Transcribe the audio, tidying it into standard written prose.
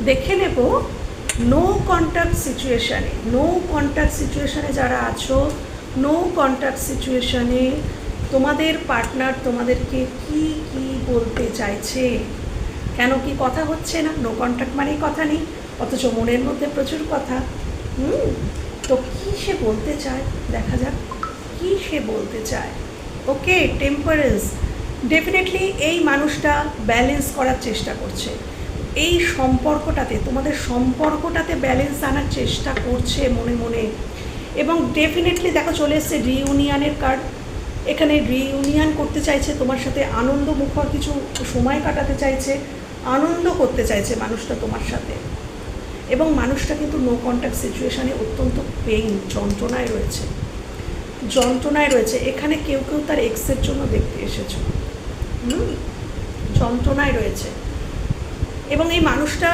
দেখে নেব no contact সিচুয়েশানে। No contact সিচুয়েশানে যারা আছো, নো কন্ট্যাক্ট সিচুয়েশানে তোমাদের পার্টনার তোমাদেরকে কি কি বলতে চাইছে। কেন কি কথা হচ্ছে না? নো কন্ট্যাক্ট মানেই কথা নেই, অথচ মনের মধ্যে প্রচুর কথা। তো কী সে বলতে চায় দেখা যাক, কী সে বলতে চায়। ওকে, টেম্পারেন্স। ডেফিনেটলি এই মানুষটা ব্যালেন্স করার চেষ্টা করছে এই সম্পর্কটাতে, তোমাদের সম্পর্কটাতে ব্যালেন্স আনার চেষ্টা করছে মনে মনে। এবং ডেফিনেটলি দেখো চলে এসছে রিইউনিয়নের কার্ড। এখানে রিইউনিয়ন করতে চাইছে তোমার সাথে, আনন্দমুখর কিছু সময় কাটাতে চাইছে, আনন্দ করতে চাইছে মানুষটা তোমার সাথে। এবং মানুষটা কিন্তু নো কন্ট্যাক্ট সিচুয়েশানে অত্যন্ত পেইন, যন্ত্রণায় রয়েছে, যন্ত্রণায় রয়েছে। এখানে কেউ কেউ তার এক্সের জন্য দেখতে এসেছো, যন্ত্রণায় রয়েছে। এবং এই মানুষটা